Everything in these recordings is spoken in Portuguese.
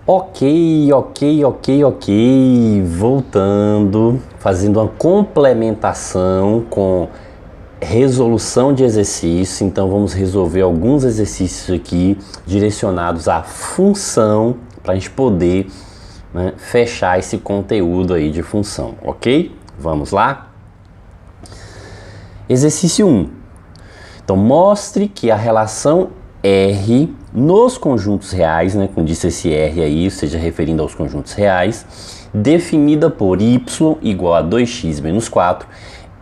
Ok. Voltando, fazendo uma complementação com resolução de exercício. Então vamos resolver alguns exercícios aqui direcionados à função para a gente poder, né, fechar esse conteúdo aí de função, ok? Vamos lá? Exercício 1. Então mostre que a relação R nos conjuntos reais, né, como disse esse R aí, ou seja, referindo aos conjuntos reais, definida por y igual a 2x menos 4,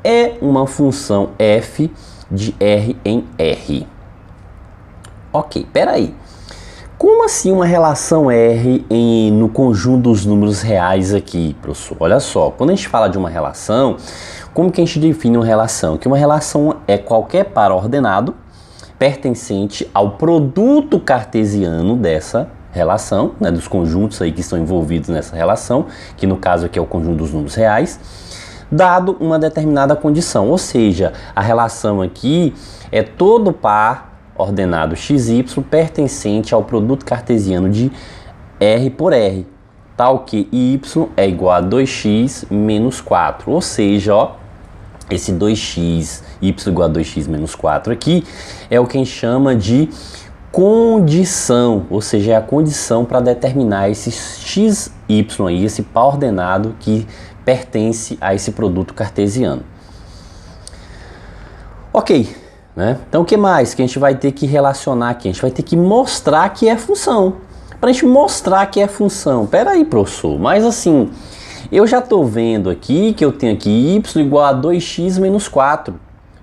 é uma função f de R em R. Ok, peraí. Como assim uma relação R no conjunto dos números reais aqui, professor? Olha só, quando a gente fala de uma relação, como que a gente define uma relação? Que uma relação é qualquer par ordenado pertencente ao produto cartesiano dessa relação, né, dos conjuntos aí que estão envolvidos nessa relação, que no caso aqui é o conjunto dos números reais, dado uma determinada condição. Ou seja, a relação aqui é todo par ordenado XY pertencente ao produto cartesiano de R por R, tal que Y é igual a 2x menos 4. Ou seja, ó, esse 2x, y igual a 2x menos 4 aqui, é o que a gente chama de condição, ou seja, é a condição para determinar esse xy aí, esse par ordenado que pertence a esse produto cartesiano. Ok, né? Então o que mais que a gente vai ter que relacionar aqui? A gente vai ter que mostrar que é função. Para a gente mostrar que é função, peraí, professor, mas assim, eu já estou vendo aqui que eu tenho aqui y igual a 2x menos 4.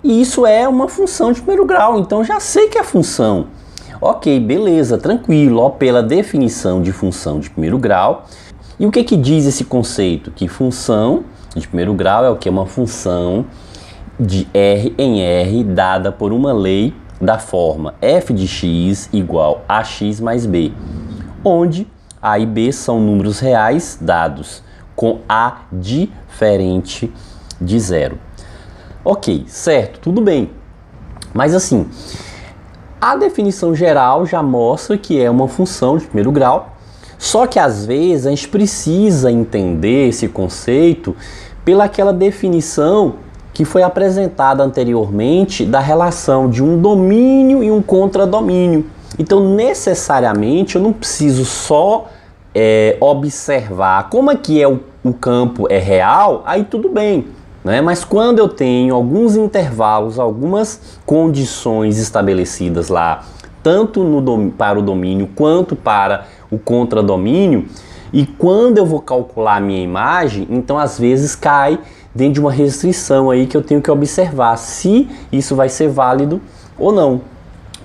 E isso é uma função de primeiro grau, então já sei que é função. Ok, beleza, tranquilo, ó, pela definição de função de primeiro grau. E o que diz esse conceito? Que função de primeiro grau é o que? Uma função de R em R dada por uma lei da forma f de x igual a x mais b, onde a e b são números reais dados com a diferente de zero. Ok, certo, tudo bem. Mas assim, a definição geral já mostra que é uma função de primeiro grau, só que às vezes a gente precisa entender esse conceito pelaquela definição que foi apresentada anteriormente da relação de um domínio e um contradomínio. Então, necessariamente, eu não preciso só observar como aqui o campo é real, aí tudo bem, né? Mas quando eu tenho alguns intervalos, algumas condições estabelecidas lá, tanto para o domínio quanto para o contradomínio, e quando eu vou calcular a minha imagem, então às vezes cai dentro de uma restrição aí que eu tenho que observar se isso vai ser válido ou não.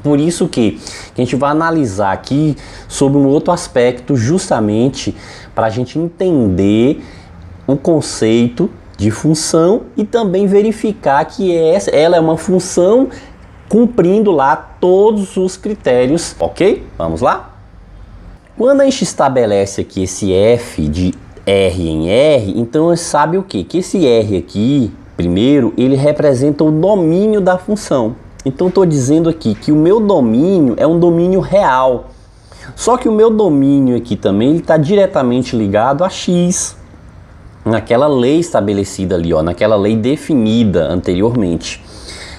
Por isso que a gente vai analisar aqui sobre um outro aspecto, justamente para a gente entender o conceito de função e também verificar que ela é uma função cumprindo lá todos os critérios, ok? Vamos lá? Quando a gente estabelece aqui esse f de R em R, então a gente sabe o quê? Que esse R aqui, primeiro, ele representa o domínio da função. Então estou dizendo aqui que o meu domínio é um domínio real. Só que o meu domínio aqui também está diretamente ligado a x, naquela lei estabelecida ali, ó, naquela lei definida anteriormente.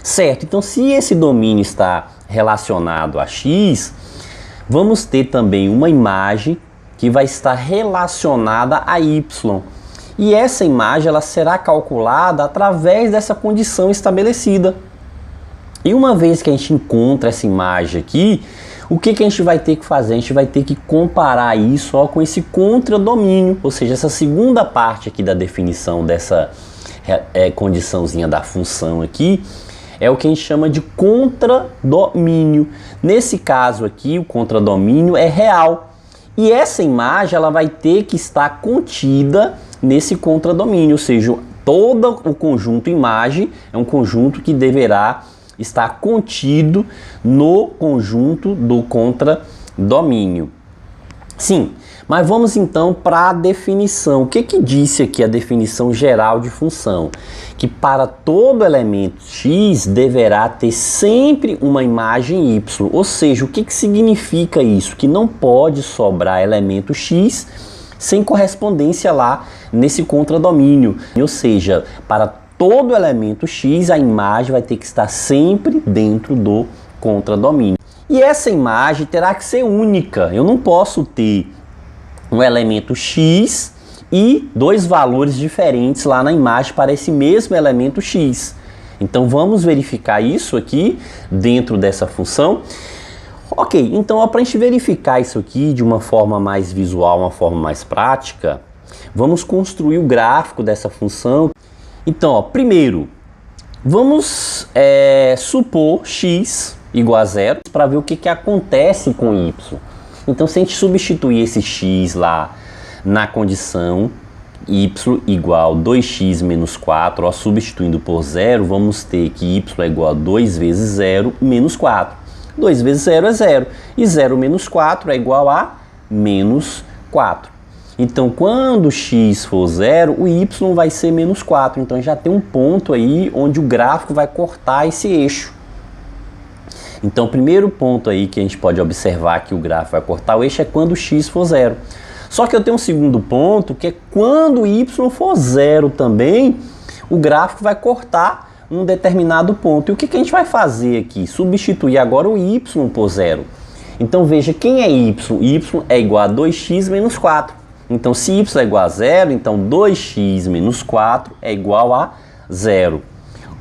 Certo, então se esse domínio está relacionado a x, vamos ter também uma imagem que vai estar relacionada a y. E essa imagem ela será calculada através dessa condição estabelecida. E uma vez que a gente encontra essa imagem aqui, o que a gente vai ter que fazer? A gente vai ter que comparar isso com esse contradomínio, ou seja, essa segunda parte aqui da definição dessa condiçãozinha da função aqui, é o que a gente chama de contradomínio. Nesse caso aqui, o contradomínio é real. E essa imagem ela vai ter que estar contida nesse contradomínio, ou seja, todo o conjunto imagem é um conjunto que deverá estar contido no conjunto do contradomínio. Sim, mas vamos então para a definição. O que que disse aqui a definição geral de função? Que para todo elemento x deverá ter sempre uma imagem y. Ou seja, o que que significa isso? Que não pode sobrar elemento x sem correspondência lá nesse contradomínio. Ou seja, para todo elemento x a imagem vai ter que estar sempre dentro do contradomínio. E essa imagem terá que ser única. Eu não posso ter um elemento x e dois valores diferentes lá na imagem para esse mesmo elemento x. Então vamos verificar isso aqui dentro dessa função. Ok, então para a gente verificar isso aqui de uma forma mais visual, uma forma mais prática, vamos construir o gráfico dessa função. Então, primeiro, vamos supor x igual a zero para ver o que acontece com y. Então, se a gente substituir esse x lá na condição y igual a 2x menos 4, substituindo por zero, vamos ter que y é igual a 2 vezes 0 menos 4. 2 vezes 0 é 0. E 0 menos 4 é igual a menos 4. Então, quando x for 0, o y vai ser menos 4. Então, já tem um ponto aí onde o gráfico vai cortar esse eixo. Então, o primeiro ponto aí que a gente pode observar que o gráfico vai cortar o eixo é quando x for 0. Só que eu tenho um segundo ponto, que é quando y for 0 também, o gráfico vai cortar um determinado ponto. E o que a gente vai fazer aqui? Substituir agora o y por 0. Então, veja, quem é y? Y é igual a 2x menos 4. Então, se y é igual a 0, então 2x menos 4 é igual a 0.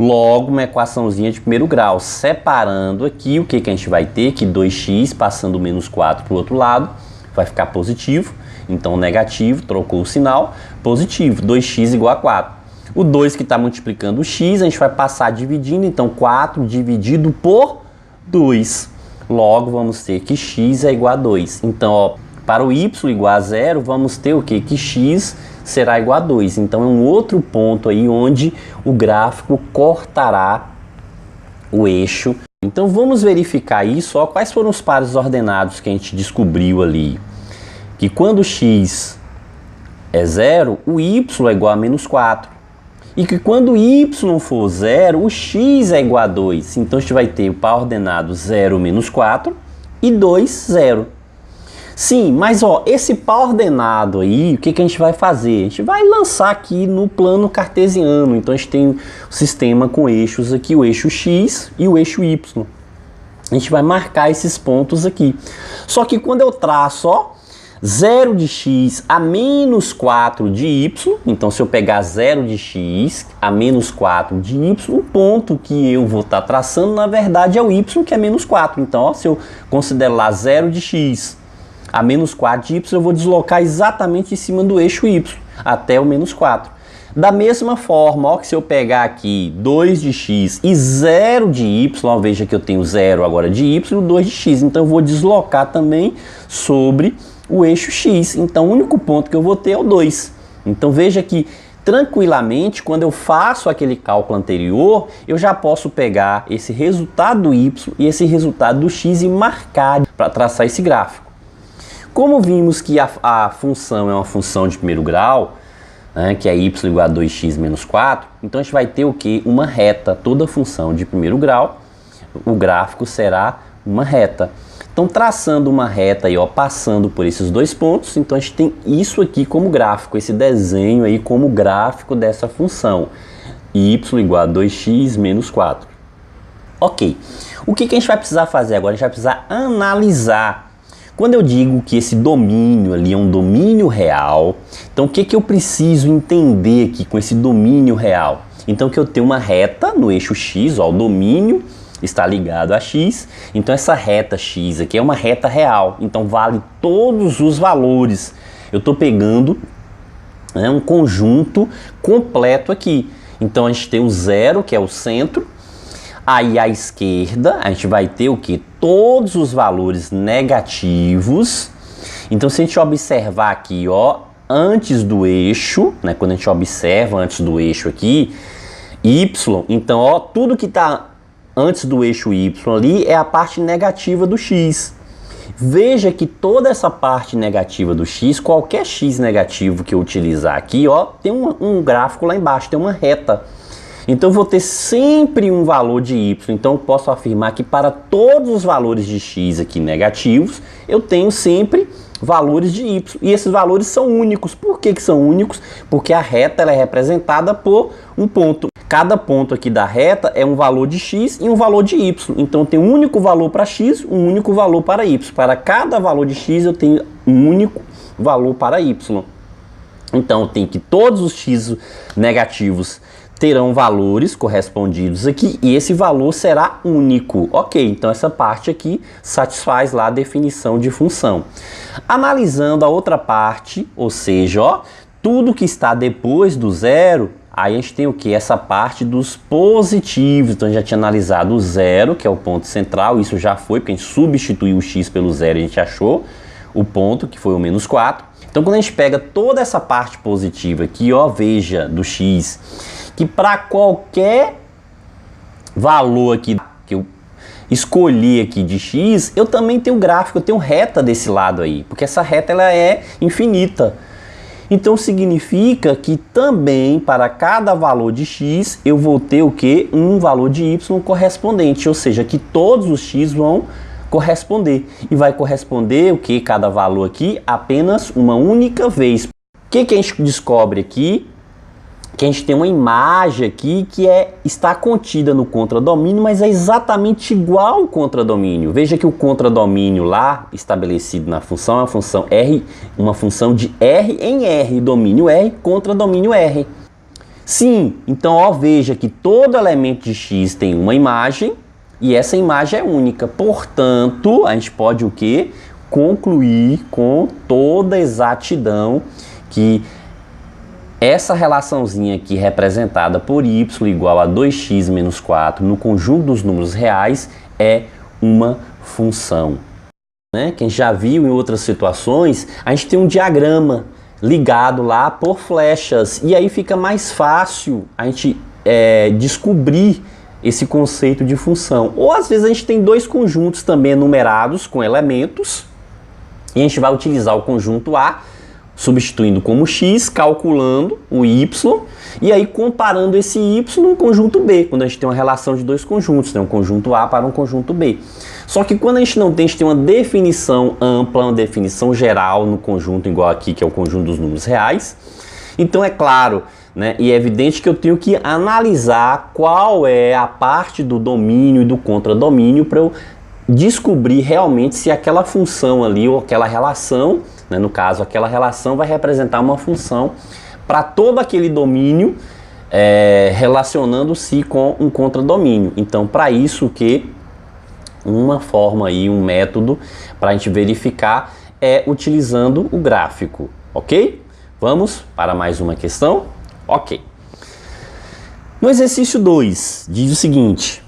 Logo, uma equaçãozinha de primeiro grau. Separando aqui, o que a gente vai ter? Que 2x, passando o menos 4 para o outro lado, vai ficar positivo. Então, negativo, trocou o sinal, positivo. 2x igual a 4. O 2 que está multiplicando o x, a gente vai passar dividindo. Então, 4 dividido por 2. Logo, vamos ter que x é igual a 2. Então, para o y igual a 0, vamos ter o quê? Que x será igual a 2. Então, é um outro ponto aí onde o gráfico cortará o eixo. Então, vamos verificar isso. Quais foram os pares ordenados que a gente descobriu ali? Que quando x é 0, o y é igual a menos 4. E que quando y for 0, o x é igual a 2. Então, a gente vai ter o par ordenado 0 menos 4 e 2, 0. Sim, mas esse par ordenado aí, o que a gente vai fazer? A gente vai lançar aqui no plano cartesiano. Então, a gente tem um sistema com eixos aqui, o eixo x e o eixo y. A gente vai marcar esses pontos aqui. Só que quando eu traço, 0 de x a menos 4 de y, então se eu pegar 0 de x a menos 4 de y, o ponto que eu vou estar traçando, na verdade, é o y, que é menos 4. Então, se eu considerar lá 0 de x a menos 4 de y, eu vou deslocar exatamente em cima do eixo y, até o menos 4. Da mesma forma, que se eu pegar aqui 2 de x e 0 de y, veja que eu tenho 0 agora de y e 2 de x, então eu vou deslocar também sobre o eixo x. Então, o único ponto que eu vou ter é o 2. Então, veja que tranquilamente, quando eu faço aquele cálculo anterior, eu já posso pegar esse resultado do y e esse resultado do x e marcar para traçar esse gráfico. Como vimos que a função é uma função de primeiro grau, né, que é y igual a 2x menos 4, então a gente vai ter o quê? Uma reta. Toda função de primeiro grau, o gráfico será uma reta. Então, traçando uma reta aí, passando por esses dois pontos, então a gente tem isso aqui como gráfico, esse desenho aí como gráfico dessa função, y igual a 2x menos 4. Ok, o que a gente vai precisar fazer agora? A gente vai precisar analisar. Quando eu digo que esse domínio ali é um domínio real, então o que eu preciso entender aqui com esse domínio real? Então, que eu tenho uma reta no eixo x, o domínio está ligado a x, então essa reta x aqui é uma reta real, então vale todos os valores. Eu estou pegando um conjunto completo aqui. Então a gente tem o 0, que é o centro, aí à esquerda a gente vai ter o que? Todos os valores negativos. Então, se a gente observar aqui, antes do eixo, né, quando a gente observa antes do eixo aqui, y, então tudo que está antes do eixo y ali é a parte negativa do x. Veja que toda essa parte negativa do x, qualquer x negativo que eu utilizar aqui, ó, tem um gráfico lá embaixo, tem uma reta. Então eu vou ter sempre um valor de y. Então eu posso afirmar que para todos os valores de x aqui negativos, eu tenho sempre valores de y. E esses valores são únicos. Por que são únicos? Porque a reta ela é representada por um ponto. Cada ponto aqui da reta é um valor de x e um valor de y. Então tem um único valor para x, um único valor para y. Para cada valor de x eu tenho um único valor para y. Então tem que todos os x negativos terão valores correspondidos aqui e esse valor será único. Ok, então essa parte aqui satisfaz lá a definição de função. Analisando a outra parte, ou seja, ó, tudo que está depois do zero, aí a gente tem o que? Essa parte dos positivos. Então a gente já tinha analisado o zero, que é o ponto central, isso já foi, porque a gente substituiu o x pelo zero e a gente achou o ponto, que foi o menos 4. Então quando a gente pega toda essa parte positiva aqui, ó, veja, do x, que para qualquer valor aqui que eu escolhi aqui de x, eu também tenho gráfico, eu tenho reta desse lado aí, porque essa reta ela é infinita. Então significa que também para cada valor de x eu vou ter o que? Um valor de y correspondente, ou seja, que todos os x vão corresponder. E vai corresponder o que? Cada valor aqui apenas uma única vez. O que a gente descobre aqui? Que a gente tem uma imagem aqui que está contida no contradomínio, mas é exatamente igual ao contradomínio. Veja que o contradomínio lá estabelecido na função é uma função R, uma função de R em R, domínio R contra domínio R. Sim, então ó, veja que todo elemento de x tem uma imagem e essa imagem é única. Portanto, a gente pode o quê? Concluir com toda exatidão que essa relaçãozinha aqui representada por y igual a 2x menos 4 no conjunto dos números reais é uma função. Né? Quem já viu em outras situações, a gente tem um diagrama ligado lá por flechas e aí fica mais fácil a gente descobrir esse conceito de função. Ou às vezes a gente tem dois conjuntos também enumerados com elementos e a gente vai utilizar o conjunto A substituindo como x, calculando o y e aí comparando esse y no conjunto B, quando a gente tem uma relação de dois conjuntos, né? Um conjunto A para um conjunto B. Só que quando a gente não tem, a gente tem uma definição ampla, uma definição geral no conjunto igual aqui, que é o conjunto dos números reais. Então é claro, né, e é evidente que eu tenho que analisar qual é a parte do domínio e do contradomínio para eu descobrir realmente se aquela função ali ou aquela relação, né, no caso aquela relação vai representar uma função para todo aquele domínio relacionando-se com um contradomínio. Então para isso que uma forma aí, um método para a gente verificar é utilizando o gráfico, ok? Vamos para mais uma questão? Ok. No exercício 2 diz o seguinte: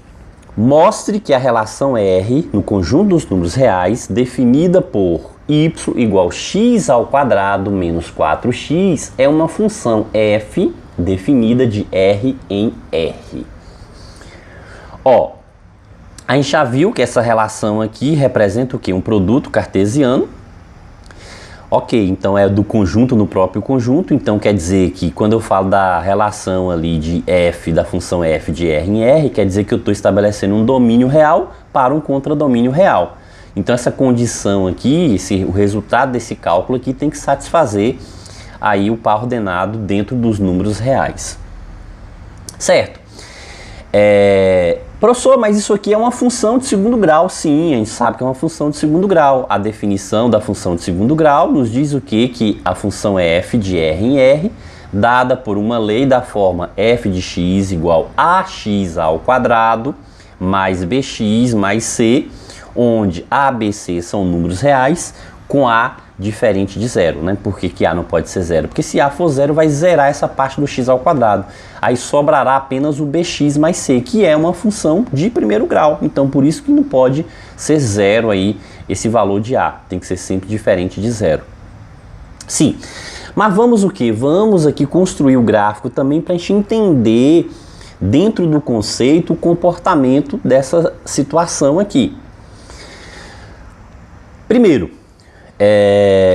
mostre que a relação R no conjunto dos números reais definida por y igual x ao quadrado menos 4x é uma função f definida de R em R. Ó, a gente já viu que essa relação aqui representa o quê? Um produto cartesiano. Ok, então é do conjunto no próprio conjunto, então quer dizer que quando eu falo da relação ali de f, da função f de R em R, quer dizer que eu estou estabelecendo um domínio real para um contradomínio real. Então essa condição aqui, o resultado desse cálculo aqui tem que satisfazer aí o par ordenado dentro dos números reais. Certo? Professor, mas isso aqui é uma função de segundo grau. Sim, a gente sabe que é uma função de segundo grau. A definição da função de segundo grau nos diz o quê? Que a função é f de R em R, dada por uma lei da forma f de x igual a x ao quadrado mais bx mais c, onde a, b, c são números reais com a diferente de zero, né? Por que a não pode ser zero? Porque se a for zero, vai zerar essa parte do x ao quadrado. Aí sobrará apenas o bx mais c, que é uma função de primeiro grau. Então, por isso que não pode ser zero aí esse valor de a. Tem que ser sempre diferente de zero. Sim, mas vamos o quê? Vamos aqui construir o gráfico também para a gente entender, dentro do conceito, o comportamento dessa situação aqui. Primeiro,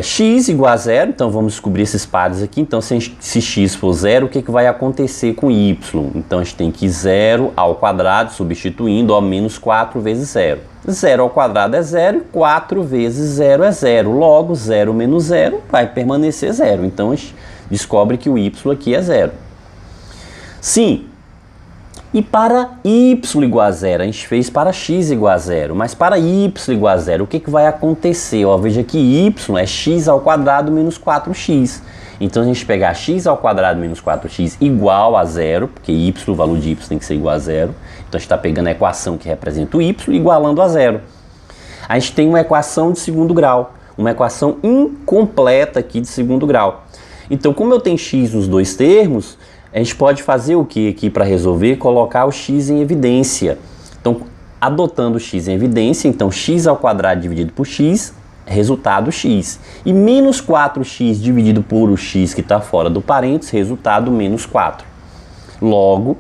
x igual a zero, então vamos descobrir esses pares aqui. Então se x for zero, o que vai acontecer com y? Então a gente tem que zero ao quadrado, substituindo, ó, menos 4 vezes zero. 0 ao quadrado é zero e 4 vezes zero é zero. Logo, 0 menos 0 vai permanecer zero. Então a gente descobre que o y aqui é zero. Sim. E para y igual a zero, a gente fez para x igual a zero, mas para y igual a zero, o que vai acontecer? Ó, veja que y é x ao quadrado menos 4x. Então, a gente pegar x ao quadrado menos 4x igual a zero, porque y, o valor de y tem que ser igual a zero. Então, a gente está pegando a equação que representa o y igualando a zero. A gente tem uma equação de segundo grau, uma equação incompleta aqui de segundo grau. Então, como eu tenho x nos dois termos, a gente pode fazer o que aqui para resolver? Colocar o x em evidência. Então, adotando o x em evidência, então x ao quadrado dividido por x, resultado x. E menos 4x dividido por o x que está fora do parênteses, resultado menos 4. Logo,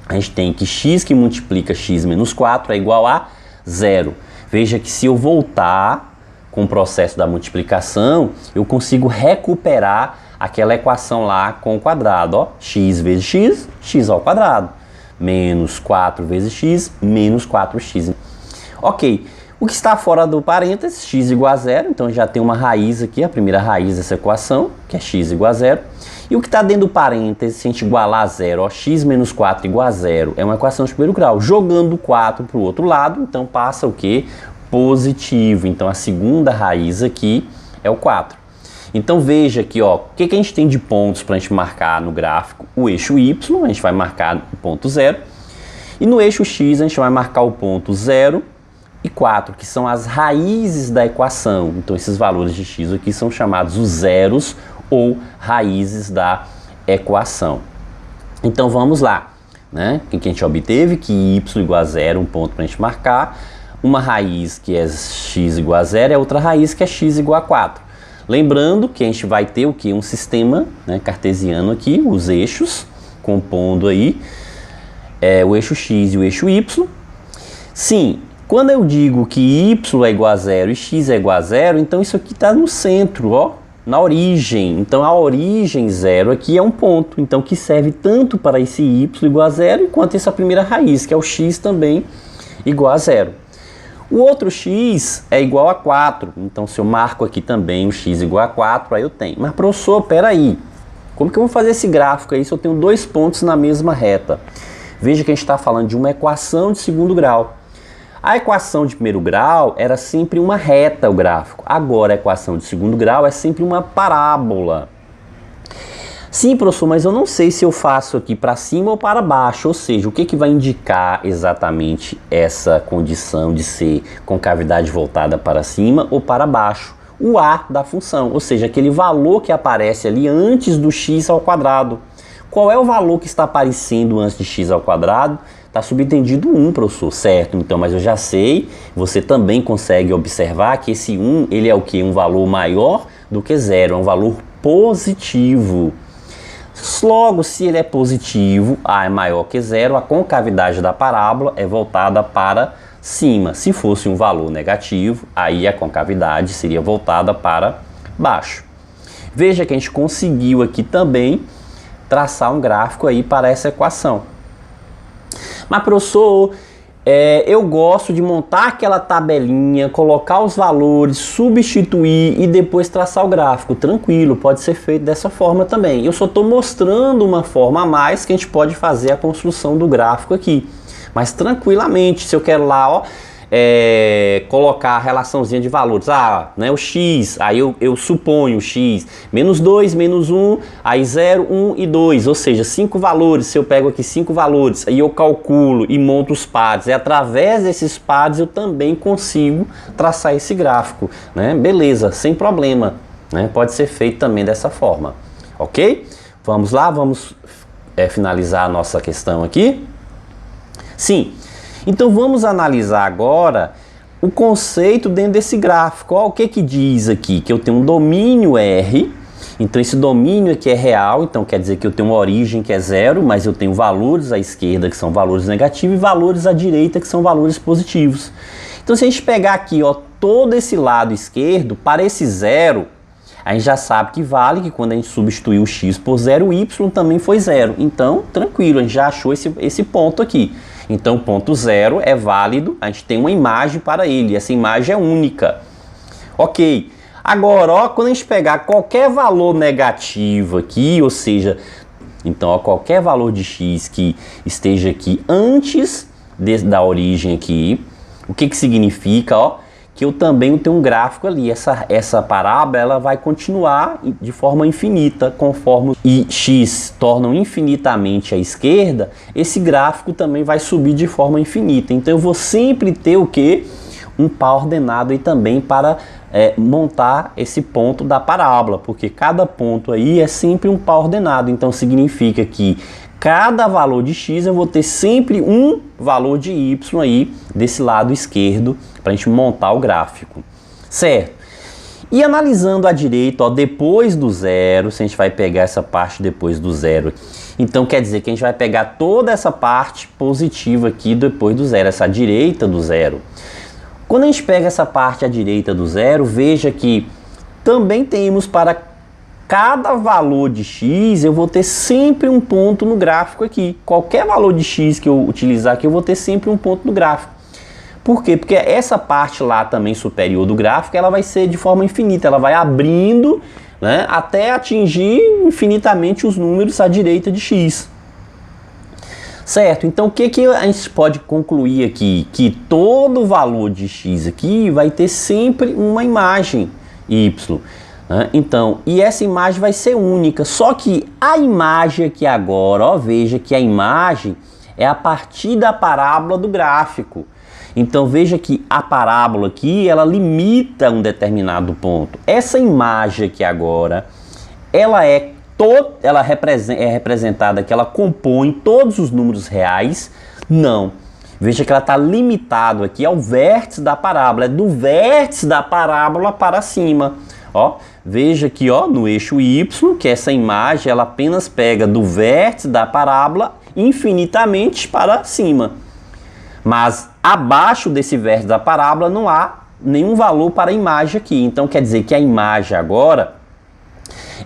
a gente tem que x que multiplica x menos 4 é igual a zero. Veja que se eu voltar com o processo da multiplicação, eu consigo recuperar aquela equação lá com o quadrado, ó, x vezes x, x ao quadrado, menos 4 vezes x, menos 4x. Ok, o que está fora do parênteses, x igual a zero, então já tem uma raiz aqui, a primeira raiz dessa equação, que é x igual a zero. E o que está dentro do parênteses, se a gente igualar a zero, ó, x menos 4 igual a zero, é uma equação de primeiro grau. Jogando 4 para o outro lado, então passa o quê? Positivo. Então a segunda raiz aqui é o 4. Então veja aqui, ó, o que a gente tem de pontos para a gente marcar no gráfico? O eixo y, a gente vai marcar o ponto 0. E no eixo x, a gente vai marcar o ponto 0 e 4, que são as raízes da equação. Então esses valores de x aqui são chamados os zeros ou raízes da equação. Então vamos lá, né? O que a gente obteve? Que y igual a 0, um ponto para a gente marcar. Uma raiz que é x igual a 0 e outra raiz que é x igual a 4. Lembrando que a gente vai ter o que? Um sistema, né, cartesiano aqui, os eixos, compondo aí o eixo x e o eixo y. Sim, quando eu digo que y é igual a 0 e x é igual a 0, então isso aqui está no centro, ó, na origem. Então a origem 0 aqui é um ponto, então que serve tanto para esse y igual a 0, quanto essa primeira raiz, que é o x também igual a 0. O outro x é igual a 4, então se eu marco aqui também o x igual a 4, aí eu tenho. Mas professor, peraí, como que eu vou fazer esse gráfico aí se eu tenho dois pontos na mesma reta? Veja que a gente está falando de uma equação de segundo grau. A equação de primeiro grau era sempre uma reta o gráfico, agora a equação de segundo grau é sempre uma parábola. Sim, professor, mas eu não sei se eu faço aqui para cima ou para baixo, ou seja, o que vai indicar exatamente essa condição de ser concavidade voltada para cima ou para baixo? O a da função, ou seja, aquele valor que aparece ali antes do x ao quadrado. Qual é o valor que está aparecendo antes de x ao quadrado? Está subentendido 1, professor, certo? Então, mas eu já sei, você também consegue observar que esse 1, ele é o quê? Um valor maior do que 0, é um valor positivo. Logo, se ele é positivo, A é maior que 0, a concavidade da parábola é voltada para cima. Se fosse um valor negativo, aí a concavidade seria voltada para baixo. Veja que a gente conseguiu aqui também traçar um gráfico aí para essa equação. Mas, professor, eu gosto de montar aquela tabelinha, colocar os valores, substituir e depois traçar o gráfico. Tranquilo, pode ser feito dessa forma também. Eu só estou mostrando uma forma a mais que a gente pode fazer a construção do gráfico aqui. Mas tranquilamente, se eu quero lá, ó, colocar a relaçãozinha de valores, né, o x, aí eu suponho o x, menos 2, menos 1, aí 0, 1 e 2, ou seja, 5 valores, se eu pego aqui 5 valores, aí eu calculo e monto os pares, e através desses pares eu também consigo traçar esse gráfico, né, beleza, sem problema, né, pode ser feito também dessa forma, ok? Vamos lá, vamos finalizar a nossa questão aqui. Sim. Então vamos analisar agora o conceito dentro desse gráfico. Ó, o que diz aqui? Que eu tenho um domínio R, então esse domínio aqui é real, então quer dizer que eu tenho uma origem que é 0, mas eu tenho valores à esquerda que são valores negativos e valores à direita que são valores positivos. Então se a gente pegar aqui, ó, todo esse lado esquerdo para esse zero, a gente já sabe que vale que quando a gente substituiu o x por zero, o y também foi zero. Então, tranquilo, a gente já achou esse ponto aqui. Então, o ponto zero é válido, a gente tem uma imagem para ele, essa imagem é única. Ok, agora, ó, quando a gente pegar qualquer valor negativo aqui, ou seja, então, ó, qualquer valor de x que esteja aqui antes da origem aqui, o que significa, ó? Que eu também tenho um gráfico ali, essa parábola ela vai continuar de forma infinita, conforme e x tornam infinitamente à esquerda, esse gráfico também vai subir de forma infinita. Então eu vou sempre ter o que? Um par ordenado aí também para montar esse ponto da parábola, porque cada ponto aí é sempre um par ordenado, então significa que cada valor de x eu vou ter sempre um valor de y aí desse lado esquerdo para a gente montar o gráfico, certo? E analisando à direita, ó, depois do zero, se a gente vai pegar essa parte depois do zero, então quer dizer que a gente vai pegar toda essa parte positiva aqui depois do zero, essa direita do zero. Quando a gente pega essa parte à direita do zero, veja que também temos para cada valor de x, eu vou ter sempre um ponto no gráfico aqui. Qualquer valor de x que eu utilizar aqui, eu vou ter sempre um ponto no gráfico. Por quê? Porque essa parte lá também superior do gráfico, ela vai ser de forma infinita. Ela vai abrindo, né, até atingir infinitamente os números à direita de x. Certo? Então, o que a gente pode concluir aqui? Que todo valor de x aqui vai ter sempre uma imagem y. Então, e essa imagem vai ser única, só que a imagem aqui agora, ó, veja que a imagem é a partir da parábola do gráfico. Então veja que a parábola aqui, ela limita um determinado ponto. Essa imagem aqui agora, ela é representada, que ela compõe todos os números reais? Não. Veja que ela está limitado aqui ao vértice da parábola, é do vértice da parábola para cima. Ó, veja aqui, ó, no eixo y, que essa imagem ela apenas pega do vértice da parábola infinitamente para cima. Mas abaixo desse vértice da parábola não há nenhum valor para a imagem aqui. Então quer dizer que a imagem agora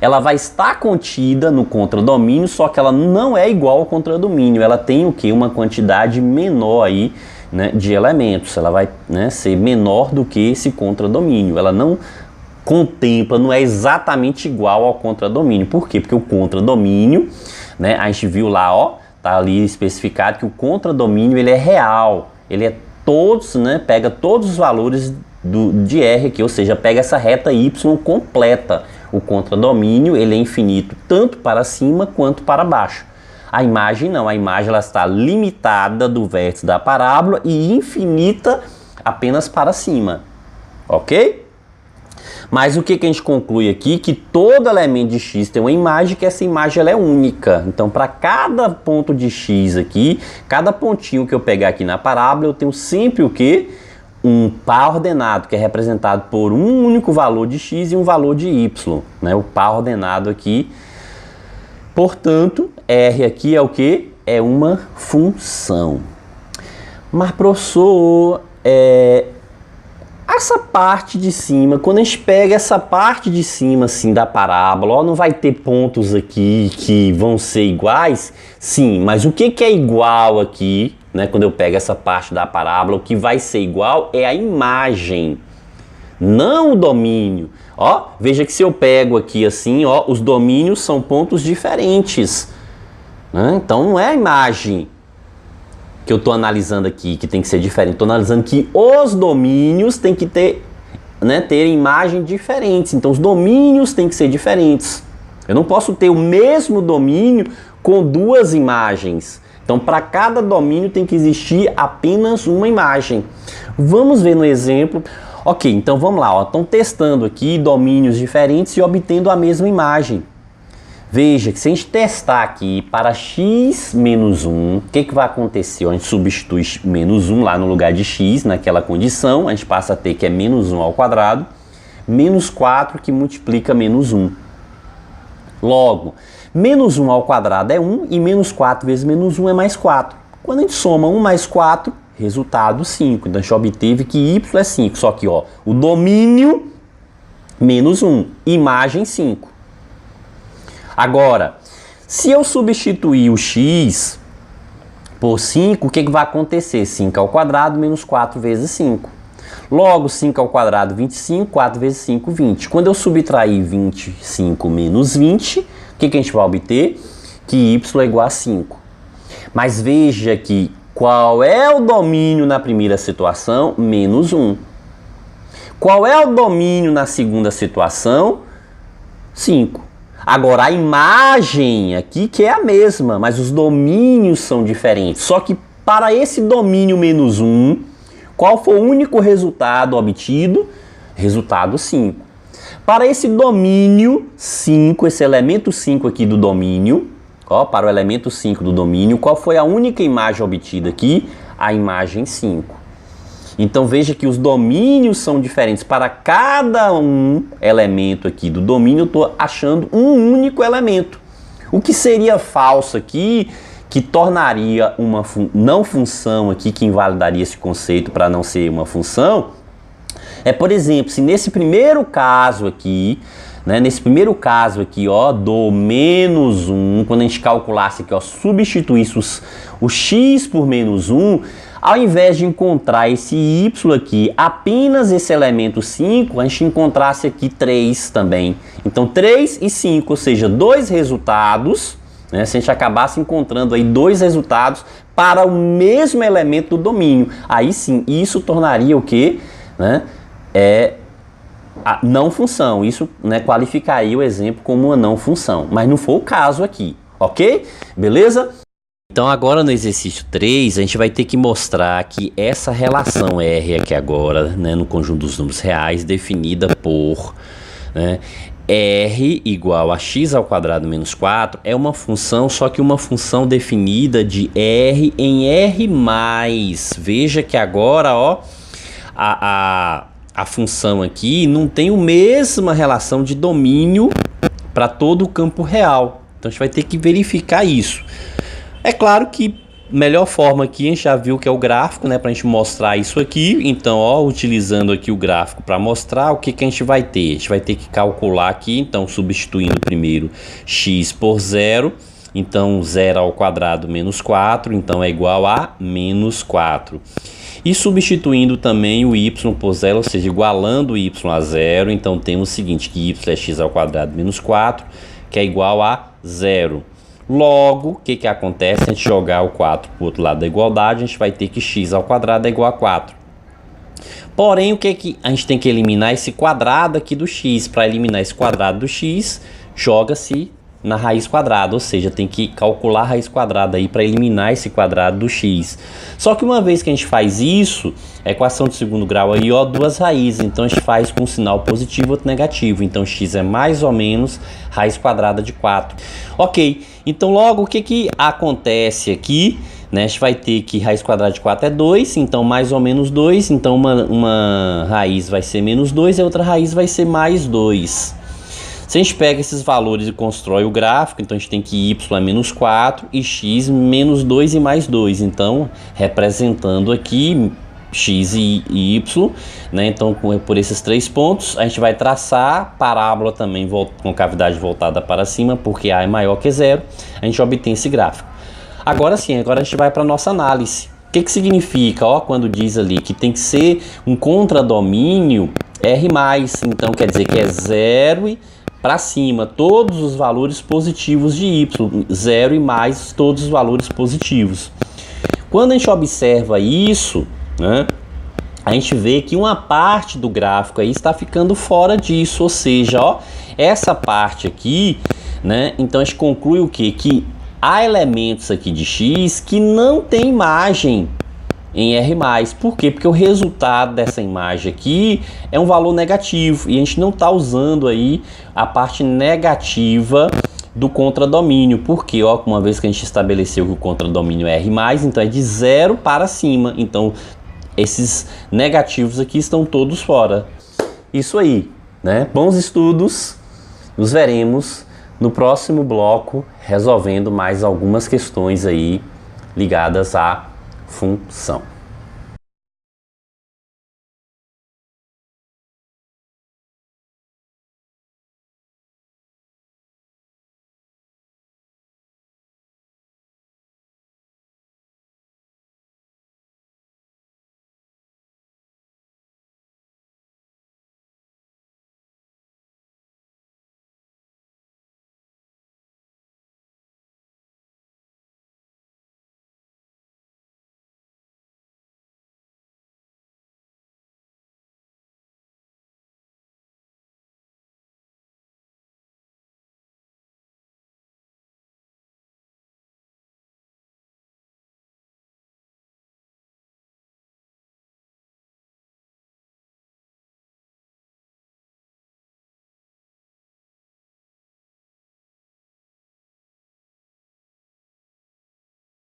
ela vai estar contida no contradomínio, só que ela não é igual ao contradomínio. Ela tem o que? Uma quantidade menor aí, né, de elementos. Ela vai, né, ser menor do que esse contradomínio. Ela não contempla, não é exatamente igual ao contradomínio. Por quê? Porque o contradomínio, né, a gente viu lá, ó, tá ali especificado que o contradomínio ele é real, ele é todos, né, pega todos os valores de R aqui, ou seja, pega essa reta Y completa. O contradomínio ele é infinito tanto para cima quanto para baixo. A imagem não, a imagem ela está limitada do vértice da parábola e infinita apenas para cima, ok? Mas o que a gente conclui aqui? Que todo elemento de x tem uma imagem, que essa imagem ela é única. Então, para cada ponto de x aqui, cada pontinho que eu pegar aqui na parábola, eu tenho sempre o quê? Um par ordenado, que é representado por um único valor de x e um valor de y. Né? O par ordenado aqui. Portanto, R aqui é o quê? É uma função. Mas, professor, essa parte de cima, quando a gente pega essa parte de cima assim da parábola, ó, não vai ter pontos aqui que vão ser iguais? Sim, mas o que é igual aqui, né? Quando eu pego essa parte da parábola, o que vai ser igual é a imagem, não o domínio. Ó, veja que se eu pego aqui assim, ó, os domínios são pontos diferentes, né? Então não é a imagem que eu estou analisando aqui, que tem que ser diferente. Estou analisando que os domínios têm que ter, né, ter imagem diferentes. Então os domínios têm que ser diferentes. Eu não posso ter o mesmo domínio com duas imagens. Então para cada domínio tem que existir apenas uma imagem. Vamos ver no exemplo. Ok, então vamos lá. Estão testando aqui domínios diferentes e obtendo a mesma imagem. Veja que se a gente testar aqui para x menos 1, o que vai acontecer? A gente substitui menos 1 lá no lugar de x, naquela condição, a gente passa a ter que é menos 1 ao quadrado, menos 4 que multiplica menos 1. Logo, menos 1 ao quadrado é 1 e menos 4 vezes menos 1 é mais 4. Quando a gente soma 1 mais 4, resultado 5. Então a gente obteve que y é 5, só que ó, o domínio menos 1, imagem 5. Agora, se eu substituir o x por 5, o que vai acontecer? 5 ao quadrado menos 4 vezes 5. Logo, 5 ao quadrado, 25, 4 vezes 5, 20. Quando eu subtrair 25 menos 20, o que a gente vai obter? Que y é igual a 5. Mas veja que qual é o domínio na primeira situação? Menos 1. Qual é o domínio na segunda situação? 5. Agora, a imagem aqui que é a mesma, mas os domínios são diferentes. Só que para esse domínio menos 1, qual foi o único resultado obtido? Resultado 5. Para esse domínio 5, esse elemento 5 aqui do domínio, ó, para o elemento 5 do domínio, qual foi a única imagem obtida aqui? A imagem 5. Então veja que os domínios são diferentes. Para cada elemento aqui do domínio, eu estou achando um único elemento. O que seria falso aqui, que tornaria uma não função aqui, que invalidaria esse conceito para não ser uma função, é, por exemplo, se nesse primeiro caso aqui, ó, do menos 1, quando a gente calculasse aqui, ó, substituísse o x por menos 1, ao invés de encontrar esse y aqui, apenas esse elemento 5, a gente encontrasse aqui 3 também. Então 3 e 5, ou seja, dois resultados, né, se a gente acabasse encontrando aí dois resultados para o mesmo elemento do domínio. Aí sim, isso tornaria o quê? Né? A não função. Isso, né, qualificaria o exemplo como uma não função. Mas não foi o caso aqui, ok? Beleza? Então agora no exercício 3, a gente vai ter que mostrar que essa relação R aqui agora, né, no conjunto dos números reais, definida por, né, R igual a x ao quadrado menos 4, é uma função, só que uma função definida de R em R+. Veja que agora, ó, a função aqui não tem a mesma relação de domínio para todo o campo real. Então a gente vai ter que verificar isso. É claro que a melhor forma aqui, a gente já viu que é o gráfico, né, para a gente mostrar isso aqui. Então, ó, utilizando aqui o gráfico para mostrar, o que a gente vai ter? A gente vai ter que calcular aqui, então, substituindo primeiro x por 0. Então, 0 ao quadrado menos 4, então é igual a menos 4. E substituindo também o y por 0, ou seja, igualando o y a 0, então temos o seguinte, que y é x ao quadrado menos 4, que é igual a 0. Logo, o que acontece? Se a gente jogar o 4 para o outro lado da igualdade, a gente vai ter que x ao quadrado é igual a 4. Porém, o que a gente tem que eliminar? Esse quadrado aqui do x. Para eliminar esse quadrado do x, joga-se na raiz quadrada, ou seja, tem que calcular a raiz quadrada aí para eliminar esse quadrado do x. Só que uma vez que a gente faz isso, a equação de segundo grau aí, ó, duas raízes, então a gente faz com um sinal positivo e outro negativo, então x é mais ou menos raiz quadrada de 4. Ok, então logo o que acontece aqui, né? A gente vai ter que raiz quadrada de 4 é 2, então mais ou menos 2, então uma raiz vai ser menos 2 e a outra raiz vai ser mais 2. Se a gente pega esses valores e constrói o gráfico, então a gente tem que y é menos 4 e x menos 2 e mais 2. Então, representando aqui x e y, né? Então, por esses três pontos, a gente vai traçar parábola também com cavidade voltada para cima, porque a é maior que 0, a gente obtém esse gráfico. Agora sim, agora a gente vai para a nossa análise. O que significa, ó, quando diz ali que tem que ser um contradomínio R+, então quer dizer que é 0 e para cima, todos os valores positivos de y, 0 e mais todos os valores positivos. Quando a gente observa isso, né, a gente vê que uma parte do gráfico aí está ficando fora disso, ou seja, ó, essa parte aqui, né, então a gente conclui o quê? Que há elementos aqui de x que não tem imagem em R+. Por quê? Porque o resultado dessa imagem aqui é um valor negativo e a gente não está usando aí a parte negativa do contradomínio. Porque, ó, uma vez que a gente estabeleceu que o contradomínio é R+, então é de 0 para cima. Então, esses negativos aqui estão todos fora. Isso aí, né? Bons estudos. Nos veremos no próximo bloco resolvendo mais algumas questões aí ligadas à função.